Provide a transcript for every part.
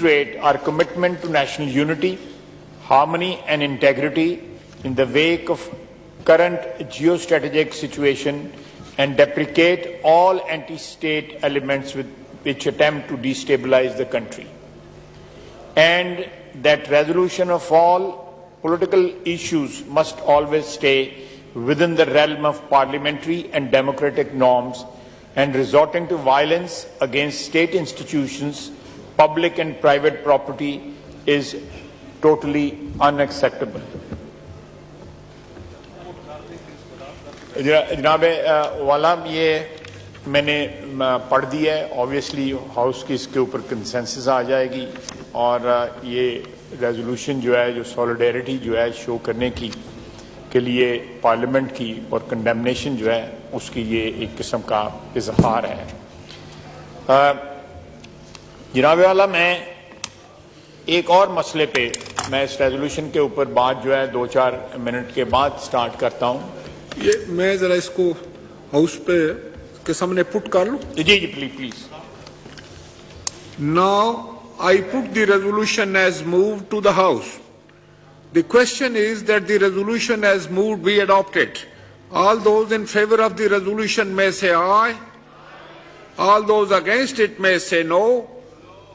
reiterate our commitment to national unity, harmony and integrity in the wake of current geostrategic situation and deprecate all anti-state elements which attempt to destabilize the country. And that resolution of all political issues must always stay within the realm of parliamentary and democratic norms, and resorting to violence against state institutions, public and private property is totally unacceptable. जनाब वाला ये मैंने पढ़ दिया है, obviously house की इसके ऊपर कंसेंसस आ जाएगी और ये रेजोल्यूशन जो है, जो सॉलिडेरिटी जो है शो करने की के लिए पार्लियामेंट की और कंडेमनेशन जो है उसकी ये एक किस्म का इजहार है। जनाब वाला मैं एक और मसले पे मैं इस रेजोल्यूशन के ऊपर बात जो है 2-4 मिनट के बाद स्टार्ट करता हूँ। ये मैं जरा इसको हाउस पे के सामने पुट कर लूं। जी please. Now I put the resolution as moved to the House. The question is that the resolution as moved be adopted. All those in favor of the resolution may say aye. All those against it may say no.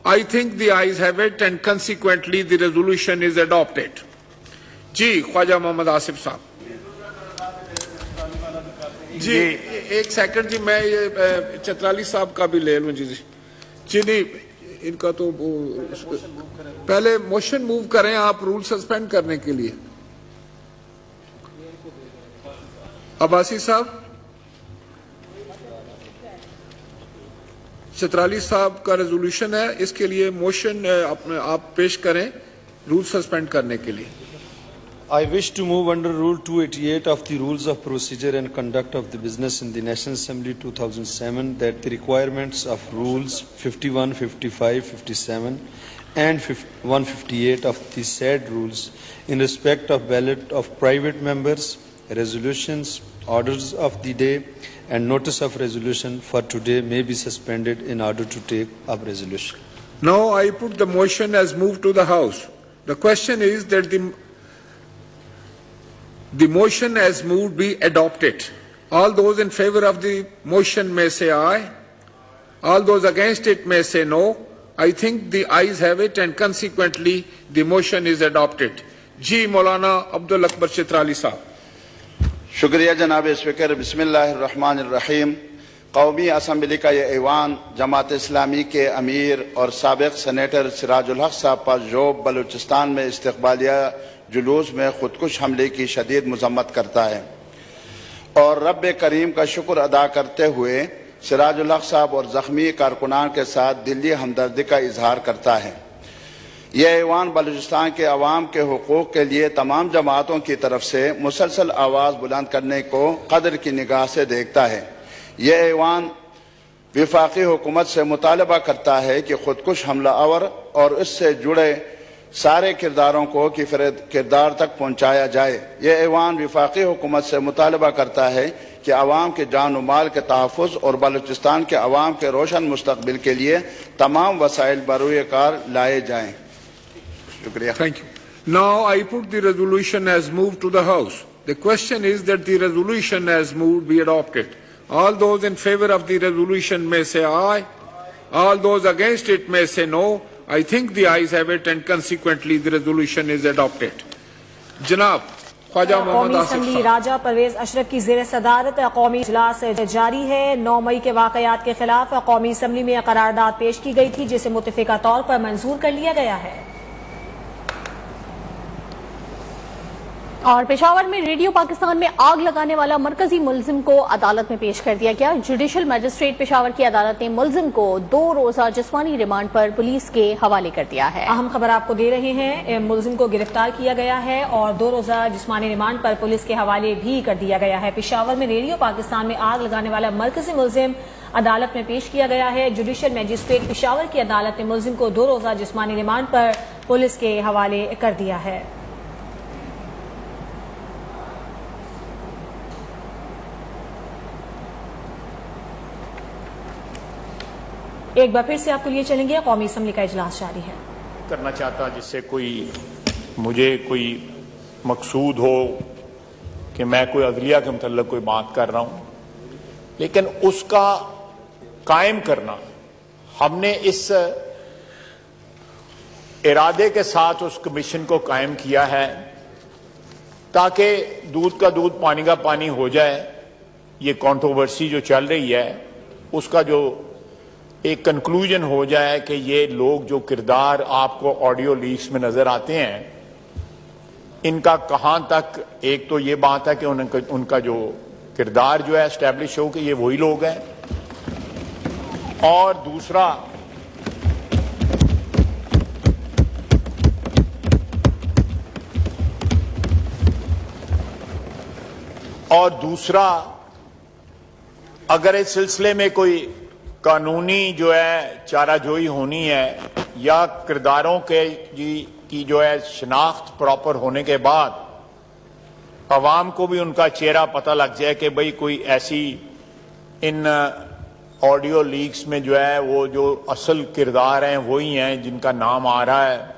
I think the ayes have it and consequently the resolution is adopted. जी ख्वाजा मोहम्मद आसिफ साहब। जी एक second जी, मैं ये चतराली साहब का भी ले लूं। जी नहीं, इनका तो पहले मोशन मूव करें आप रूल सस्पेंड करने के लिए। अब्बासी साहब, चतराली साहब का रेजोल्यूशन है, इसके लिए मोशन आप पेश करें रूल सस्पेंड करने के लिए। I wish to move under Rule 288 of the Rules of Procedure and Conduct of the Business in the National Assembly 2007 that the requirements of Rules 51, 55, 57 and 158 of the said rules in respect of ballot of private members, resolutions, orders of the day and notice of resolution for today may be suspended in order to take up resolution. Now I put the motion as moved to the House. The question is that the motion as moved be adopted. All those in favor of the motion may say aye. All those against it may say no. I think the ayes have it and consequently the motion is adopted. जी मौलाना अब्दुल अकबर चित्राली साहब। शुक्रिया जनाब speaker. बिस्मिल्लाहिर्रहमानिर्रहीम। कौमी assembly का ये ऐवान जमात इस्लामी के अमीर और साबिक सेनेटर सिराजुल हक साहब पर जोब बलूचिस्तान में इस्तकबालिया जुलूस में खुदकुश हमले की शदीद मजम्मत करता है और रब करीम का शुक्र अदा करते हुए सिराजुल हक साहब और जख्मी कारकुनान के साथ दिली हमदर्दी का इजहार करता है। यह ऐवान बलूचिस्तान के अवाम के हुकूक के लिए तमाम जमातों की तरफ से मुसलसल आवाज़ बुलंद करने को कदर की निगाह से देखता है। यह ऐवान विफाकी हुकूमत से मुतालबा करता है कि खुदकुश हमला आवर और इससे जुड़े सारे किरदारों को किरदार तक पहुँचाया जाए। यह ऐवान विफाकी हुकूमत से मुतालबा करता है कि अवाम के जान व माल के तहफ़्फ़ुज़ और बलूचिस्तान के अवाम के रोशन मुस्तक़बिल के लिए तमाम वसाइल बरूए कार लाए जाएँ। शुक्रिया। Thank you. Now I put the resolution as moved to the House. The question is that the resolution as moved be adopted. All those in favor of the resolution may say aye. All those against it may say no. I think the ayes have it and consequently the resolution is adopted. जनाब Khwaja Mohammad Asif assembly राजा परवेज अशरफ की जेर सदारत कौमी इजलास जारी है। 9 मई के वाकयात के खिलाफ कौमी असम्बली में करारदाद पेश की गई थी जिसे मुत्तफिका तौर पर मंजूर कर लिया गया है। और पेशावर में रेडियो पाकिस्तान में आग लगाने वाला मरकजी मुलजिम को अदालत में पेश कर दिया गया। जुडिशल मजिस्ट्रेट पेशावर की अदालत ने मुलजिम को 2 रोजा जिस्मानी रिमांड पर पुलिस के हवाले कर दिया है। अहम खबर आपको दे रहे हैं, मुलजिम को गिरफ्तार किया गया है और 2 रोजा जिस्मानी रिमांड पर पुलिस के हवाले भी कर दिया गया है। पेशावर में रेडियो पाकिस्तान में आग लगाने वाला मरकजी मुलजिम अदालत में पेश किया गया है। जुडिशल मजिस्ट्रेट पेशावर की अदालत ने मुलजिम को 2 रोजा जिस्मानी रिमांड पर पुलिस के हवाले कर दिया है। एक बार फिर से आपको लिए चलेंगे, कौमी असम्बली का इजलास जारी है। करना चाहता जिससे मुझे कोई मकसूद हो कि मैं कोई अदलिया के मतलब कोई बात कर रहा हूं, लेकिन उसका कायम करना हमने इस इरादे के साथ उस कमीशन को कायम किया है ताकि दूध का दूध पानी का पानी हो जाए। ये कंट्रोवर्सी जो चल रही है उसका जो एक कंक्लूजन हो जाए कि ये लोग जो किरदार आपको ऑडियो लीक्स में नजर आते हैं इनका कहां तक, एक तो ये बात है कि उनका जो किरदार जो है एस्टैब्लिश हो कि ये वही लोग हैं, और दूसरा अगर इस सिलसिले में कोई कानूनी जो है चाराजोई होनी है या किरदारों की जो है शिनाख्त प्रॉपर होने के बाद अवाम को भी उनका चेहरा पता लग जाए कि भाई कोई ऐसी इन ऑडियो लीक्स में जो है वो जो असल किरदार हैं वही हैं जिनका नाम आ रहा है,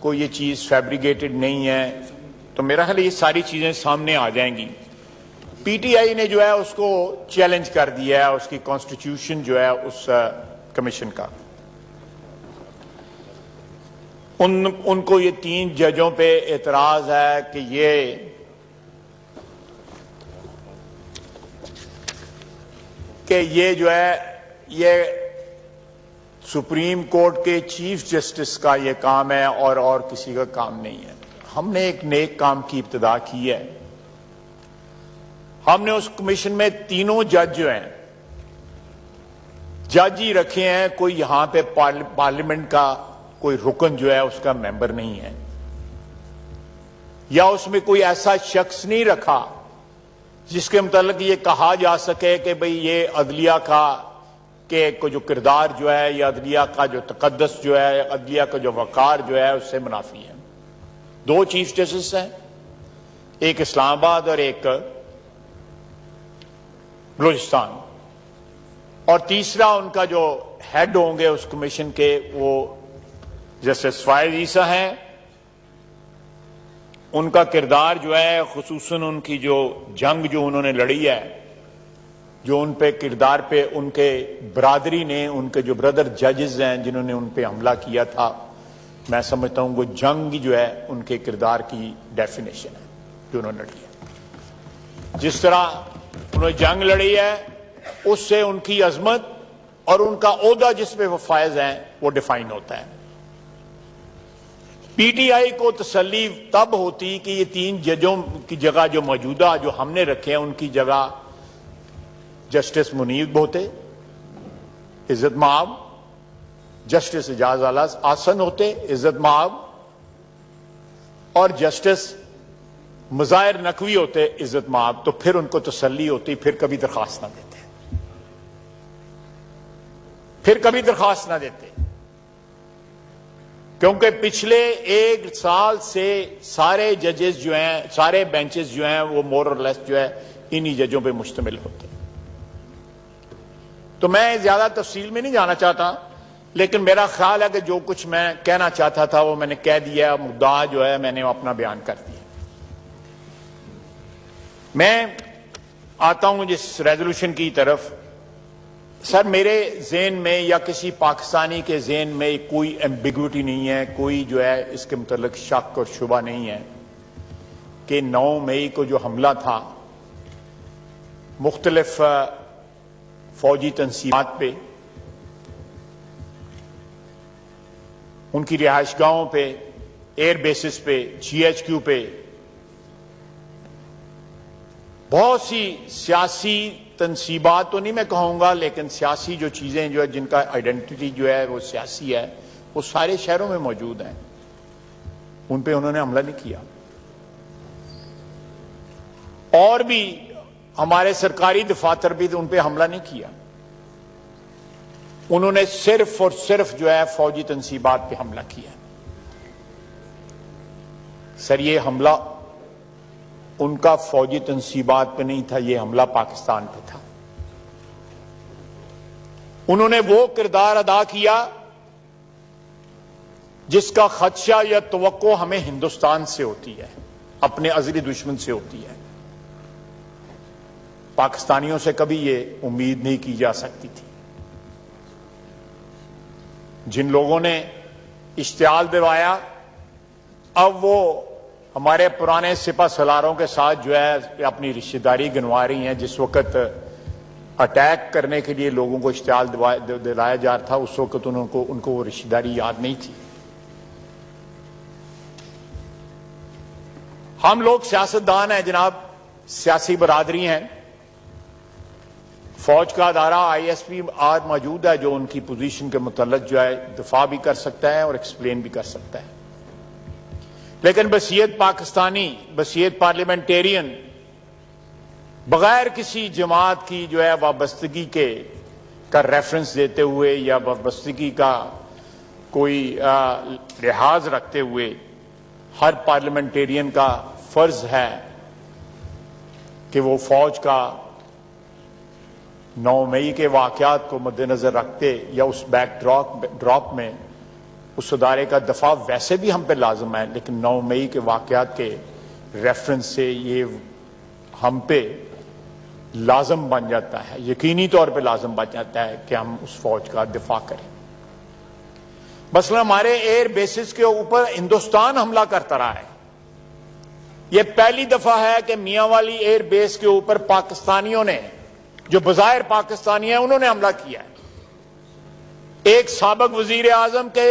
कोई ये चीज फैब्रिकेटेड नहीं है, तो मेरा ख्याल ये सारी चीजें सामने आ जाएंगी। पीटीआई ने जो है उसको चैलेंज कर दिया है, उसकी कॉन्स्टिट्यूशन जो है उस कमीशन का। उनको ये 3 जजों पे एतराज है कि ये जो है ये सुप्रीम कोर्ट के चीफ जस्टिस का ये काम है और किसी का काम नहीं है। हमने एक नेक काम की इब्तिदा की है। हमने उस कमीशन में 3 जज जो हैं जज ही रखे हैं, कोई यहां पे पार्लियामेंट का कोई रुकन जो है उसका मेंबर नहीं है, या उसमें कोई ऐसा शख्स नहीं रखा जिसके मुतालिक ये कहा जा सके कि भाई ये अदलिया का को जो किरदार जो है या अदलिया का जो तकद्दस जो है, अदलिया का जो वकार जो है उससे मुनाफी है। 2 चीफ जस्टिस हैं, एक इस्लामाबाद और एक बलूचिस्तान, और तीसरा उनका जो हेड होंगे उस कमीशन के वो जस्टिस फायज ईसा हैं। उनका किरदार जो है खुसूसन उनकी जो जंग जो उन्होंने लड़ी है, जो उन पे किरदार पे उनके बरादरी ने, उनके जो ब्रदर जजेस हैं जिन्होंने उन पे हमला किया था, मैं समझता हूं वो जंग जो है उनके किरदार की डेफिनेशन है जो उन्होंने लड़ी है। जिस तरह उन्होंने जंग लड़ी है उससे उनकी अजमत और उनका ओहदा जिसपे वो फायज हैं वो डिफाइन होता है। पीटीआई को तसल्ली तब होती कि ये 3 जजों की जगह जो मौजूदा जो हमने रखे हैं उनकी जगह जस्टिस मुनीब होते, इज्जत माब, जस्टिस एजाज आला आसन होते, इज्जत माब, और जस्टिस मुजाहिर नकवी होते, इज्जत माब, तो फिर उनको तसल्ली होती, फिर कभी दरखास्त ना देते, क्योंकि पिछले 1 साल से सारे जजेस जो हैं, सारे बेंचेस जो हैं वो मोर और लेस जो है इन्हीं जजों पे मुश्तमिल होते हैं। तो मैं ज्यादा तफसील में नहीं जाना चाहता, लेकिन मेरा ख्याल है कि जो कुछ मैं कहना चाहता था वो मैंने कह दिया, मुद्दा जो है मैंने अपना बयान कर दिया। मैं आता हूं जिस रेजोल्यूशन की तरफ। सर, मेरे ज़हन में या किसी पाकिस्तानी के ज़हन में कोई एम्बिग्विटी नहीं है, कोई जो है इसके मुतल्लिक शक और शुबा नहीं है कि 9 मई को जो हमला था मुख्तलिफ फौजी तंसीमात पे, उनकी रिहाइशगाहों पे, एयर बेसिस पे, GHQ पे बहुत सी सियासी तंसीबात तो नहीं मैं कहूंगा, लेकिन सियासी जो चीजें जो है जिनका आइडेंटिटी जो है वो सियासी है वो सारे शहरों में मौजूद हैं, उन पे उन्होंने हमला नहीं किया। और भी हमारे सरकारी दफातर भी उन पे हमला नहीं किया, उन्होंने सिर्फ और सिर्फ जो है फौजी तंसीबात पे हमला किया। सर, ये हमला उनका फौजी तंसीबात पे नहीं था, ये हमला पाकिस्तान पे था। उन्होंने वो किरदार अदा किया जिसका खदशा या तवक्को हमें हिंदुस्तान से होती है, अपने अज़ली दुश्मन से होती है। पाकिस्तानियों से कभी ये उम्मीद नहीं की जा सकती थी। जिन लोगों ने इश्तियाल दिलवाया, अब वो हमारे पुराने सिपा सलारों के साथ जो है अपनी रिश्तेदारी गिनवा रही हैं। जिस वक्त अटैक करने के लिए लोगों को इश्तियाल दिलाया जा रहा था, उस वक्त उनको वो रिश्तेदारी याद नहीं थी। हम लोग सियासतदान हैं जनाब, सियासी बरादरी हैं। फौज का अदारा ISP आज मौजूद है जो उनकी पोजीशन के मुतल्लिक जो है दिफा भी कर सकता है और एक्सप्लेन भी कर सकता है। लेकिन बसीयत पाकिस्तानी, बसीयत पार्लियामेंटेरियन, बगैर किसी जमात की जो है वाबस्तगी का रेफरेंस देते हुए या वाबस्तगी का कोई लिहाज रखते हुए, हर पार्लियामेंटेरियन का फर्ज है कि वो फौज का 9 मई के वाकयात को मद्देनजर रखते या उस बैकड्रॉप में उस अदारे का दफा वैसे भी हम पे लाजम है, लेकिन 9 मई के वाकयात के रेफरेंस से ये हम पे लाजम बन जाता है, यकीनी तौर पे लाजम बन जाता है कि हम उस फौज का दिफा करें। मसलन हमारे एयर बेसिस के ऊपर हिंदुस्तान हमला करता रहा है। यह पहली दफा है कि मियांवाली एयर बेस के ऊपर पाकिस्तानियों ने, जो बजाहिर पाकिस्तानी है, उन्होंने हमला किया है। एक साबिक वजीर आजम के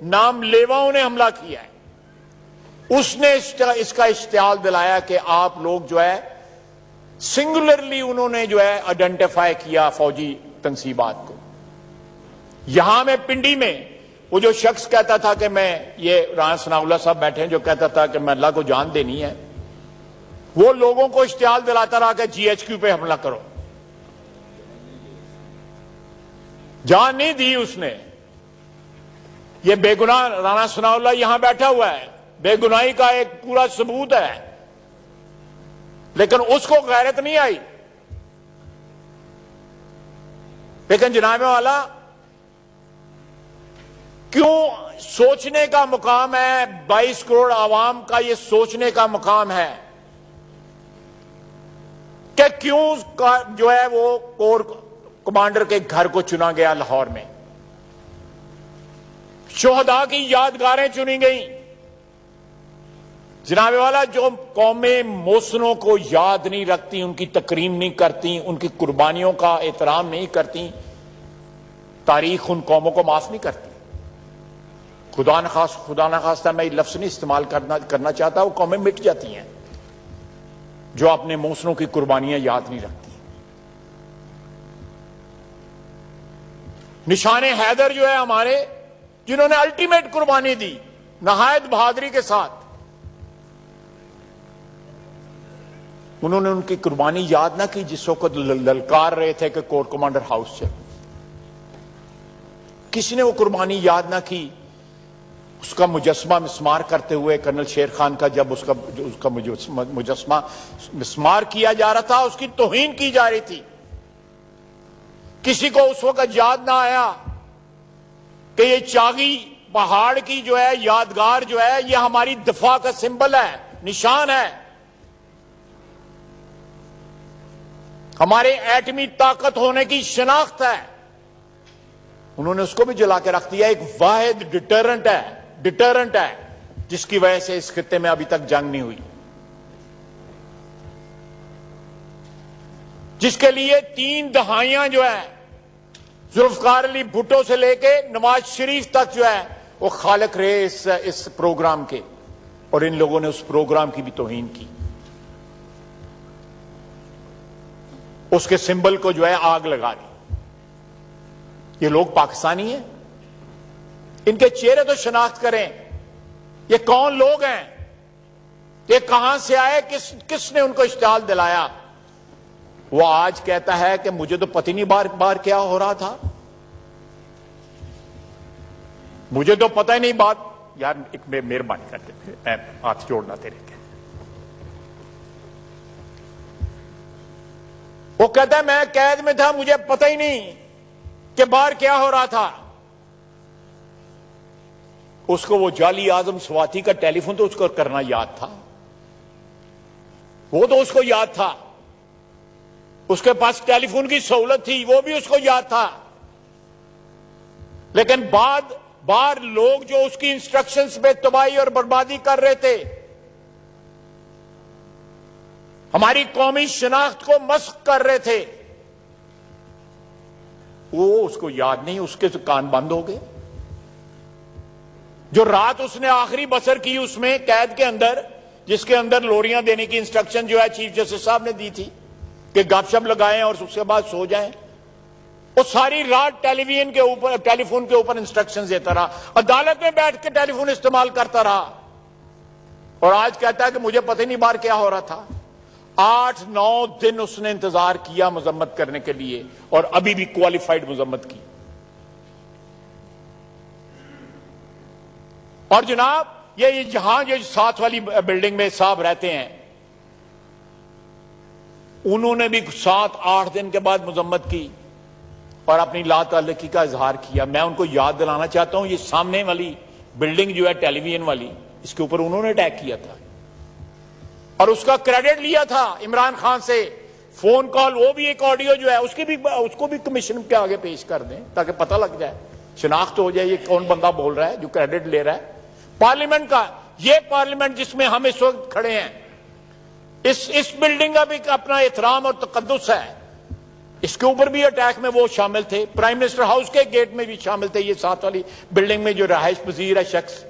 नाम लेवाओं ने हमला किया है। उसने इसका इश्तियाल दिलाया कि आप लोग जो है सिंगुलरली उन्होंने जो है आइडेंटिफाई किया फौजी तंसीबात को। यहां में पिंडी में वो जो शख्स कहता था कि मैं, ये राना सनाउल्लाह साहब बैठे हैं, जो कहता था कि मैं अल्लाह को जान देनी है, वो लोगों को इश्तियाल दिलाता रहा कि GHQ पे हमला करो। जान नहीं दी उसने। ये बेगुनाह राना सनाउल्लाह यहां बैठा हुआ है, बेगुनाही का एक पूरा सबूत है, लेकिन उसको गैरत नहीं आई। लेकिन जनाब वाला, क्यों सोचने का मुकाम है, 22 करोड़ आवाम का ये सोचने का मुकाम है कि क्यों जो है वो कोर कमांडर के घर को चुना गया लाहौर में, शोहदा की यादगारें चुनी गई। जनाब वाला, जो कौमें मोहसिनों को याद नहीं रखती, उनकी तकरीम नहीं करती, उनकी कुर्बानियों का एहतराम नहीं करती, तारीख उन कौमों को माफ नहीं करती। खुदा न खास्ता मैं ये लफ्ज नहीं इस्तेमाल करना चाहता, वो कौमें मिट जाती हैं जो अपने मोहसिनों की कुर्बानियां याद नहीं रखती। निशाने हैदर जो है हमारे, जिन्होंने अल्टीमेट कुर्बानी दी नहायत बहादुरी के साथ, उन्होंने उनकी कुर्बानी याद ना की जिस वक्त ललकार रहे थे कि कोर कमांडर हाउस से। किसी ने वो कुर्बानी याद ना की। उसका मुजस्मा मिस्मार करते हुए कर्नल शेर खान का, जब उसका मुजस्मा मिस्मार किया जा रहा था, उसकी तौहीन की जा रही थी। किसी को उस वक्त याद ना आया कि ये चागी पहाड़ की जो है यादगार जो है, ये हमारी दफा का सिंबल है, निशान है, हमारे एटमी ताकत होने की शनाख्त है। उन्होंने उसको भी जला के रख दिया। एक वाहिद डिटरेंट है जिसकी वजह से इस खित्ते में अभी तक जंग नहीं हुई, जिसके लिए 3 दहाइयां जो है जुल्फकार अली भुट्टो से लेके नवाज शरीफ तक जो है वो खालिक रहे इस प्रोग्राम के, और इन लोगों ने उस प्रोग्राम की भी तौहीन की। उसके सिंबल को जो है आग लगा दी। ये लोग पाकिस्तानी हैं, इनके चेहरे तो शनाख्त करें। ये कौन लोग हैं, ये कहां से आए, किसने उनको इश्तियाल दिलाया। वो आज कहता है कि मुझे तो पता नहीं बार बार क्या हो रहा था, मुझे तो पता ही नहीं बात। यार एक मेहरबानी करते थे, मैं हाथ जोड़ना तेरे के। वो कहता है मैं कैद में था, मुझे पता ही नहीं कि बाहर क्या हो रहा था। उसको वो जाली आजम स्वाति का टेलीफोन तो उसको करना याद था, वो तो उसको याद था। उसके पास टेलीफोन की सहूलत थी, वो भी उसको याद था। लेकिन बार लोग जो उसकी इंस्ट्रक्शंस पे तबाही और बर्बादी कर रहे थे, हमारी कौमी शनाख्त को मस्क कर रहे थे, वो उसको याद नहीं, उसके तो कान बंद हो गए। जो रात उसने आखिरी बसर की उसमें कैद के अंदर, जिसके अंदर लोरियां देने की इंस्ट्रक्शन जो है चीफ जस्टिस साहब ने दी थी कि गपशप लगाएं और उसके बाद सो जाएं, वो सारी रात टेलीफोन के ऊपर इंस्ट्रक्शन देता रहा, अदालत में बैठ के टेलीफोन इस्तेमाल करता रहा। और आज कहता है कि मुझे पता ही नहीं बाहर क्या हो रहा था। 8-9 दिन उसने इंतजार किया मजम्मत करने के लिए, और अभी भी क्वालिफाइड मजम्मत की। और जनाब, ये जहां जो साथ वाली बिल्डिंग में साहब रहते हैं, उन्होंने भी 7-8 दिन के बाद मजम्मत की और अपनी लाताल्लुकी का इजहार किया। मैं उनको याद दिलाना चाहता हूं, ये सामने वाली बिल्डिंग जो है टेलीविजन वाली, इसके ऊपर उन्होंने अटैक किया था और उसका क्रेडिट लिया था इमरान खान से। फोन कॉल, वो भी एक ऑडियो जो है उसको भी कमीशन के आगे पेश कर दें ताकि पता लग जाए, शिनाख्त हो जाए ये कौन बंदा बोल रहा है जो क्रेडिट ले रहा है। पार्लियामेंट का, ये पार्लियामेंट जिसमें हम इस वक्त खड़े हैं, इस बिल्डिंग का भी अपना एहतराम और तकद्दुस है। इसके ऊपर भी अटैक में वो शामिल थे, प्राइम मिनिस्टर हाउस के गेट में भी शामिल थे, ये साथ वाली बिल्डिंग में जो रहाइश पजीर है शख्स।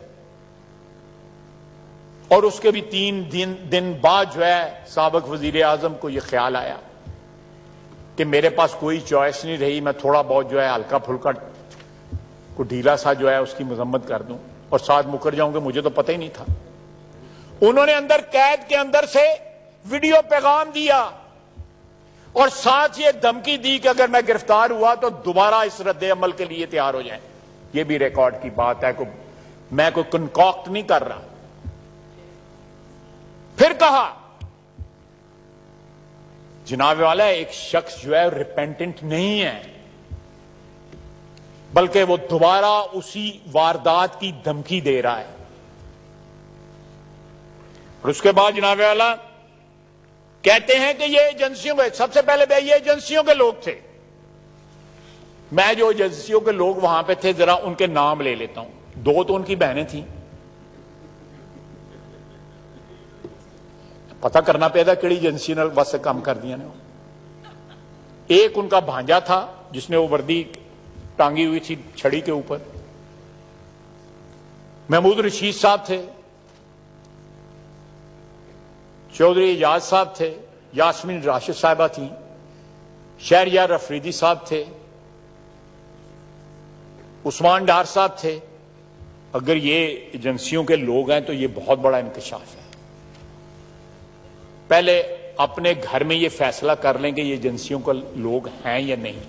और उसके भी 3 दिन बाद जो है साबिक वजीर आजम को यह ख्याल आया कि मेरे पास कोई चॉइस नहीं रही, मैं थोड़ा बहुत जो है हल्का फुल्का को ढीला सा जो है उसकी मजम्मत कर दूं और साथ मुकर जाऊंगे, मुझे तो पता ही नहीं था। उन्होंने अंदर कैद के अंदर से वीडियो पैगाम दिया और साथ ये धमकी दी कि अगर मैं गिरफ्तार हुआ तो दोबारा इस रद्द अमल के लिए तैयार हो जाए। ये भी रिकॉर्ड की बात है, मैं कोई कनकॉक्ट नहीं कर रहा। फिर कहा जनाब वाला एक शख्स जो है रिपेंटेंट नहीं है, बल्कि वो दोबारा उसी वारदात की धमकी दे रहा है। और उसके बाद जनाब वाला कहते हैं कि ये एजेंसियों के, सबसे पहले ये एजेंसियों के लोग थे। मैं जो एजेंसियों के लोग वहां पे थे जरा उनके नाम ले लेता हूं। 2 तो उनकी बहनें थी, पता करना पैदा कड़ी एजेंसी ने बस काम कर दिया ने। एक उनका भांजा था जिसने वो वर्दी टांगी हुई थी छड़ी के ऊपर, महमूद रशीद साहब थे, चौधरी एजाज साहब थे, यास्मीन राशिद साहिबा थी, शहरयार अफरीदी साहब थे, उस्मान डार साहब थे। अगर ये एजेंसियों के लोग हैं तो ये बहुत बड़ा इंकशाफ है। पहले अपने घर में ये फैसला कर लें कि ये एजेंसियों के लोग हैं या नहीं।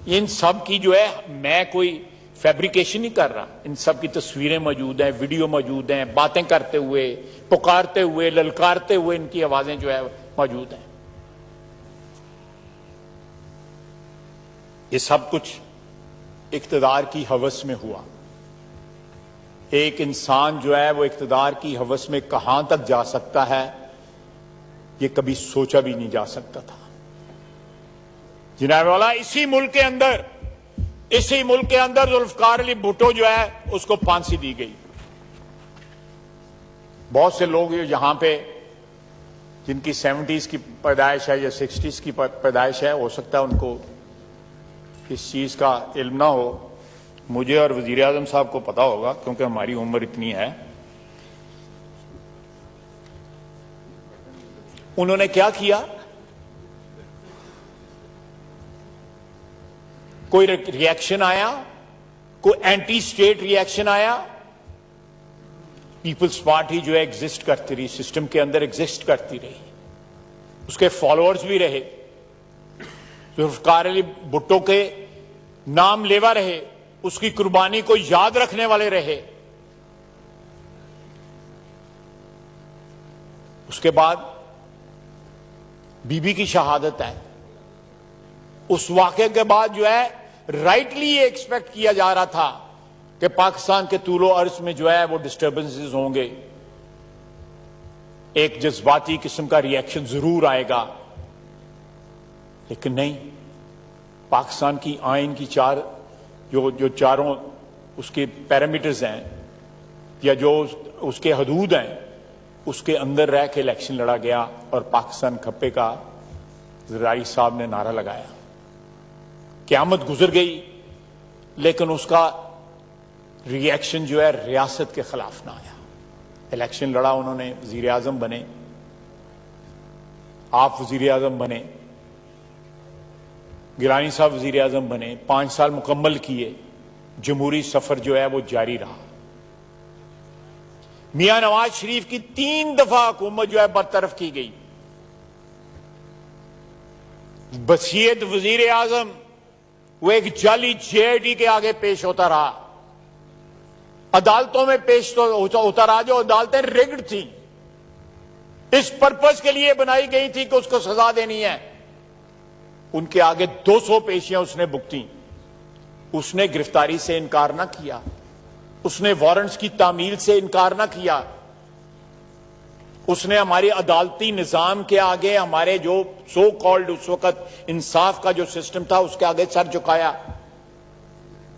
इन सब की जो है, मैं कोई फैब्रिकेशन नहीं कर रहा, इन सब की तस्वीरें मौजूद हैं, वीडियो मौजूद हैं, बातें करते हुए, पुकारते हुए, ललकारते हुए इनकी आवाजें जो है मौजूद हैं। ये सब कुछ इक्तदार की हवस में हुआ। एक इंसान जो है वो इक्तदार की हवस में कहां तक जा सकता है, ये कभी सोचा भी नहीं जा सकता था। जनाब वाला, इसी मुल्क के अंदर जुल्फकार अली भुट्टो जो है उसको फांसी दी गई। बहुत से लोग यहां पे जिनकी 70s की पैदाइश है या 60s की पैदाइश है, हो सकता है उनको इस चीज का इल्म ना हो। मुझे और वजीर आजम साहब को पता होगा क्योंकि हमारी उम्र इतनी है। उन्होंने क्या किया, कोई रिएक्शन आया, कोई एंटी स्टेट रिएक्शन आया। पीपल्स पार्टी जो है एग्जिस्ट करती रही, सिस्टम के अंदर एग्जिस्ट करती रही, उसके फॉलोअर्स भी रहे, जुल्फकार अली भुट्टो के नाम लेवा रहे, उसकी कुर्बानी को याद रखने वाले रहे। उसके बाद बीबी की शहादत है। उस वाक़े के बाद जो है राइटली ये एक्सपेक्ट किया जा रहा था कि पाकिस्तान के तूलो अर्ज में जो है वो डिस्टर्बेंसेस होंगे, एक जज्बाती किस्म का रिएक्शन जरूर आएगा, लेकिन नहीं, पाकिस्तान की आइन की जो चारों उसके पैरामीटर्स हैं या जो उसके हदूद हैं, उसके अंदर रह के इलेक्शन लड़ा गया और पाकिस्तान खप्पे का ज़रदारी साहब ने नारा लगाया। क़यामत गुजर गई, लेकिन उसका रिएक्शन जो है रियासत के खिलाफ ना आया। इलेक्शन लड़ा उन्होंने, वजीर आजम बने, आप वजीर आजम बने, गिलानी साहब वजीर आजम बने, 5 साल मुकम्मल किए, जमहूरी सफर जो है वो जारी रहा। मियां नवाज शरीफ की 3 दफा हुकूमत जो है बरतरफ की गई। बसीयत वजीर आजम वो एक जाली जेआईडी के आगे पेश होता रहा, अदालतों में पेश होता रहा, जो अदालतें रिग्ड थी, इस पर्पस के लिए बनाई गई थी कि उसको सजा देनी है। उनके आगे 200 पेशियां उसने भुगती। उसने गिरफ्तारी से इनकार ना किया, उसने वारंट्स की तामील से इनकार ना किया, उसने हमारी अदालती निजाम के आगे, हमारे जो सो कॉल्ड उस वक्त इंसाफ का जो सिस्टम था, उसके आगे सर झुकाया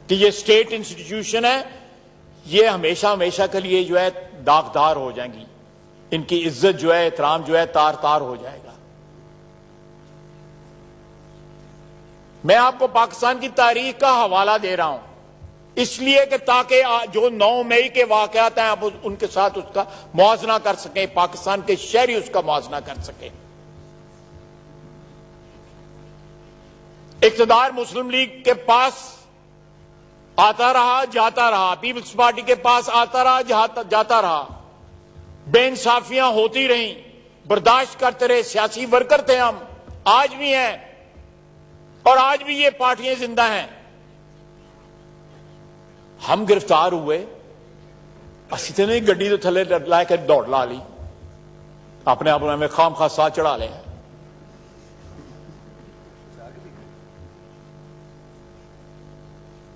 कि ये स्टेट इंस्टीट्यूशन है, ये हमेशा हमेशा के लिए जो है दागदार हो जाएंगी, इनकी इज्जत जो है, एहतराम जो है तार तार हो जाएगा। मैं आपको पाकिस्तान की तारीख का हवाला दे रहा हूं इसलिए कि ताकि जो 9 मई के वाकयात हैं आप उनके साथ उसका मुआवजा कर सकें, पाकिस्तान के शहरी उसका मुआवजा कर सकें। इक़्तिदार मुस्लिम लीग के पास आता रहा, जाता रहा, पीपल्स पार्टी के पास आता रहा, जाता रहा, बेइंसाफियां होती रहीं, बर्दाश्त करते रहे, सियासी वर्कर थे हम, आज भी हैं और आज भी ये पार्टियां जिंदा हैं। हम गिरफ्तार हुए, असी तो नहीं गड्डी तो थले लाकर दौड़ ला ली, अपने आप में खाम खा साथ चढ़ा ले।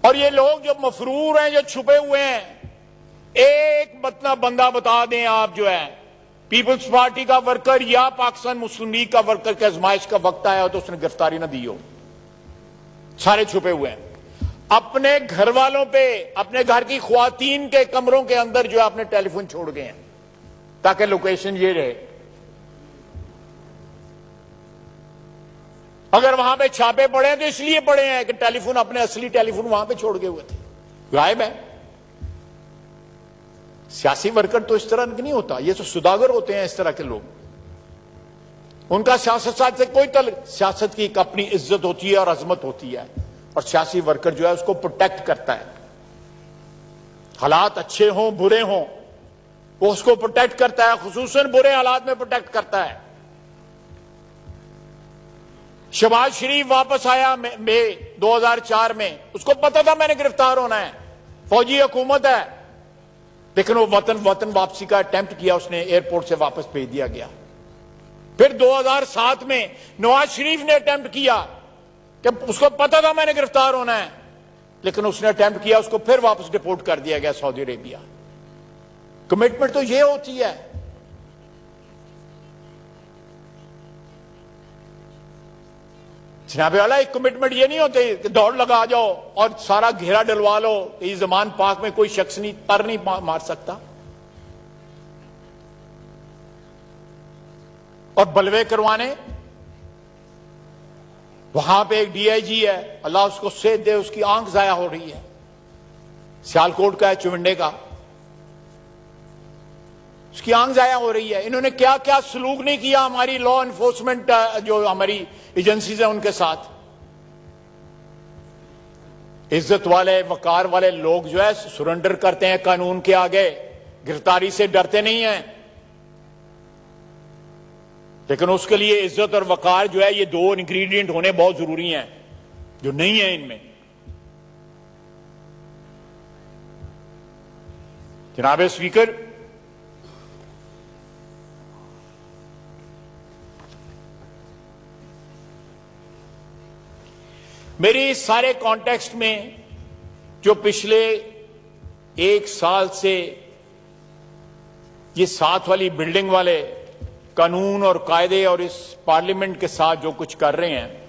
और ये लोग जो मफरूर हैं, जो छुपे हुए हैं, एक बंदा बता दें आप जो है पीपल्स पार्टी का वर्कर या पाकिस्तान मुस्लिम लीग का वर्कर के आजमाइश का वक्त आया हो तो उसने गिरफ्तारी ना दी हो, सारे छुपे हुए हैं। अपने घर वालों पे, अपने घर की ख्वातीन के कमरों के अंदर जो है अपने टेलीफोन छोड़ गए हैं ताकि लोकेशन ये रहे। अगर वहां पे छापे पड़े हैं तो इसलिए पड़े हैं कि टेलीफोन, अपने असली टेलीफोन वहां पे छोड़ गए हुए थे, गायब है। सियासी वर्कर तो इस तरह नहीं होता, ये तो सुदागर होते हैं इस तरह के लोग। उनका सियासत साथ से कोई सियासत की एक अपनी इज्जत होती है और अजमत होती है, और सियासी वर्कर जो है उसको प्रोटेक्ट करता है। हालात अच्छे हों बुरे हों वो उसको प्रोटेक्ट करता है, खुसूसन बुरे हालात में प्रोटेक्ट करता है। शहबाज शरीफ वापस आया मई 2004 में, उसको पता था मैंने गिरफ्तार होना है, फौजी हुकूमत है, लेकिन वो वतन वापसी का अटेम्प्ट किया, उसने एयरपोर्ट से वापस भेज दिया गया। फिर 2007 में नवाज शरीफ ने अटेम्प्ट किया कि उसको पता था मैंने गिरफ्तार होना है, लेकिन उसने अटेम्प्ट किया, उसको फिर वापस डिपोर्ट कर दिया गया सऊदी अरेबिया। कमिटमेंट तो ये होती है। जनाबे वाला एक कमिटमेंट ये नहीं होती कि दौड़ लगा जाओ और सारा घेरा डलवा लो, इस जमान पाक में कोई शख्स नहीं पर नहीं मार सकता, और बलवे करवाने। वहां पे एक डीआईजी है, अल्लाह उसको सेहत दे, उसकी आंख जाया हो रही है, सियालकोट का है, चुविंडे का, उसकी आंख जाया हो रही है। इन्होंने क्या क्या सलूक नहीं किया हमारी लॉ एनफोर्समेंट जो हमारी एजेंसीज हैं उनके साथ। इज्जत वाले वकार वाले लोग जो है सरेंडर करते हैं कानून के आगे, गिरफ्तारी से डरते नहीं हैं, लेकिन उसके लिए इज्जत और वकार जो है ये 2 इंग्रेडिएंट होने बहुत जरूरी हैं जो नहीं है इनमें। जनाब स्पीकर, मेरी इस सारे कॉन्टेक्स्ट में जो पिछले 1 साल से ये साथ वाली बिल्डिंग वाले कानून और कायदे और इस पार्लियामेंट के साथ जो कुछ कर रहे हैं,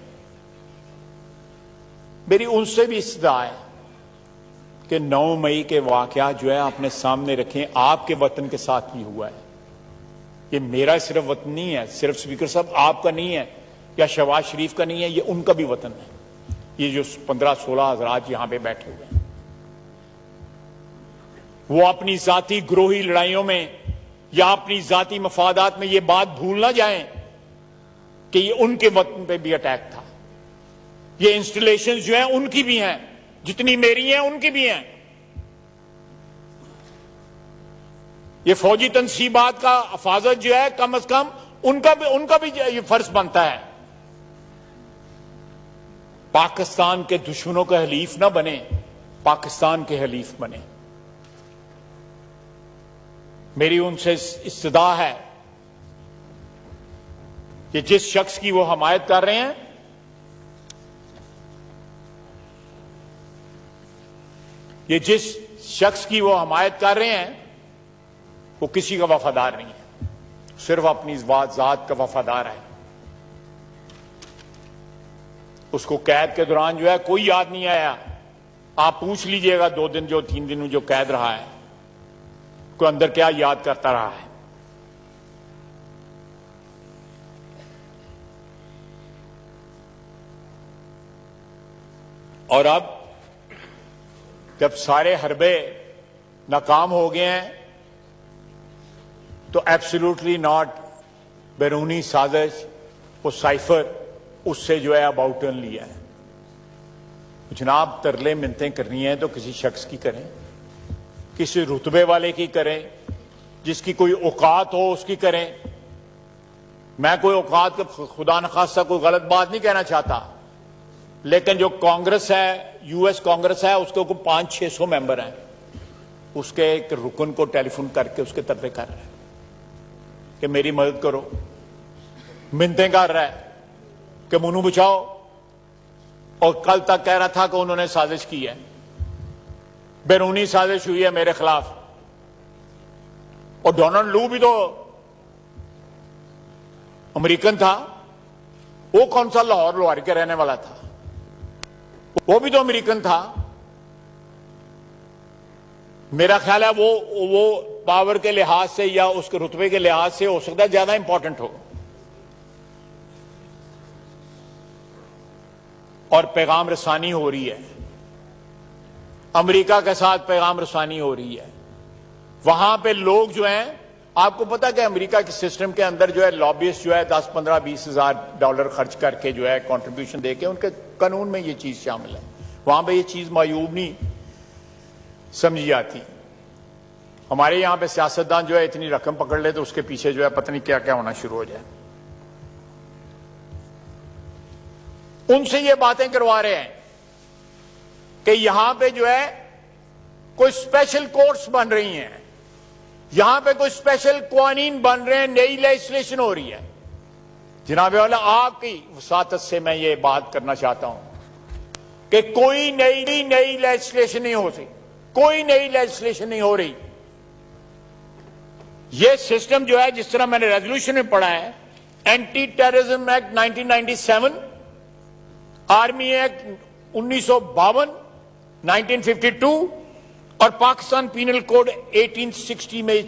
मेरी उनसे भी इस्तदा है कि 9 मई के वाकयात जो है अपने सामने रखें। आपके वतन के साथ भी हुआ है, ये मेरा सिर्फ वतन नहीं है, सिर्फ स्पीकर साहब आपका नहीं है या शहबाज शरीफ का नहीं है, ये उनका भी वतन है। ये जो 15-16 हज़रात यहां पे बैठे हुए हैं, वो अपनी जाती ग्रोही लड़ाइयों में या अपनी जाती मफादात में ये बात भूल ना जाएं कि ये उनके वतन पे भी अटैक था। ये इंस्टॉलेशंस जो हैं उनकी भी हैं, जितनी मेरी हैं उनकी भी हैं। ये फौजी तनसीबात का हिफाजत जो है कम से कम उनका भी ये फर्ज बनता है। पाकिस्तान के दुश्मनों के हलीफ ना बने, पाकिस्तान के हलीफ बने। मेरी उनसे इस्तदा है कि जिस शख्स की वो हमायत कर रहे हैं, ये जिस शख्स की वो हमायत कर रहे हैं वो किसी का वफादार नहीं है, सिर्फ अपनी जात का वफादार है। उसको कैद के दौरान जो है कोई याद नहीं आया। आप पूछ लीजिएगा 2 दिन जो 3 दिन जो कैद रहा है, को अंदर क्या याद करता रहा है। और अब जब सारे हरबे नाकाम हो गए हैं तो एब्सोल्युटली नॉट बैरूनी साजिश, वो साइफर उससे जो है अब आउटर्न लिया है। जनाब तरले मिन्नतें करनी है तो किसी शख्स की करें, किसी रुतबे वाले की करें, जिसकी कोई औकात हो उसकी करें। मैं कोई औकात का खुदा न खास्ता कोई गलत बात नहीं कहना चाहता, लेकिन जो कांग्रेस है, यूएस कांग्रेस है, उसके ऊपर 500-600 मेंबर हैं, उसके एक रुकन को टेलीफोन करके उसके तरफे कर रहे हैं कि मेरी मदद करो, मिन्नतें कर रहा है कि मुनू बचाओ, और कल तक कह रहा था कि उन्होंने साजिश की है, बैरूनी साजिश हुई है मेरे खिलाफ। और डोनाल्ड लू भी तो अमेरिकन था, वो कौन सा लाहौर लोहारी का रहने वाला था, वो भी तो अमेरिकन था। मेरा ख्याल है वो पावर के लिहाज से या उसके रुतबे के लिहाज से हो सकता है ज्यादा इंपॉर्टेंट हो। और पैगाम रसानी हो रही है, अमेरिका के साथ पैगाम रसानी हो रही है। वहां पे लोग जो हैं, आपको पता है कि अमेरिका के सिस्टम के अंदर जो है लॉबिस्ट जो है 10, 15, 20 हज़ार डॉलर खर्च करके जो है कंट्रीब्यूशन देके, उनके कानून में ये चीज शामिल है। वहां पे ये चीज मायूब नहीं समझी जाती। हमारे यहां पे सियासतदान जो है इतनी रकम पकड़ ले तो उसके पीछे जो है पता नहीं क्या क्या होना शुरू हो जाए। उनसे ये बातें करवा रहे हैं कि यहां पे जो है कोई स्पेशल कोर्ट्स बन रही हैं, यहां पे कोई स्पेशल कानून बन रहे हैं, नई लेजिस्लेशन हो रही है। जनाब वाला, आपकी वसातत से मैं ये बात करना चाहता हूं कि कोई नई लेजिस्लेशन नहीं हो रही, कोई नई लेजिस्लेशन नहीं हो रही। ये सिस्टम जो है, जिस तरह मैंने रेजोल्यूशन में पढ़ा है, anti terrorism act 1997, army act 1952, 1952 और पाकिस्तान पीनल कोड 1860 में ये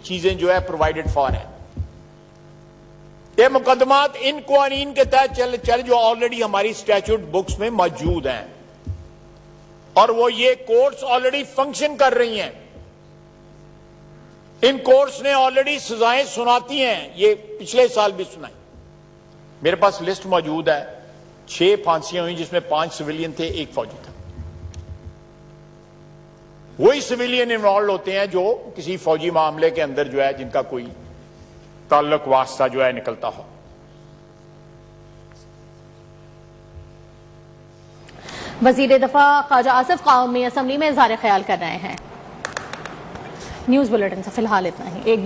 चीजें जो है प्रोवाइडेड फॉर है। ये मुकदमात इन कानून के तहत चल जो ऑलरेडी हमारी स्टैट्यूट बुक्स में मौजूद हैं, और वो ये कोर्ट्स ऑलरेडी फंक्शन कर रही हैं। इन कोर्ट्स ने ऑलरेडी सजाएं सुनाती हैं, ये पिछले साल भी सुनाई। मेरे पास लिस्ट मौजूद है, 6 फांसियां हुई जिसमें 5 सिविलियन थे, 1 फौजी था। वही सिविलियन इन्वॉल्व होते हैं जो किसी फौजी मामले के अंदर जो है जिनका कोई ताल्लुक वास्ता जो है निकलता हो। वजीर दफा ख्वाजा आसिफ कौमी असेंबली में इज़हार ख्याल कर रहे हैं। न्यूज बुलेटिन से फिलहाल इतना ही। एक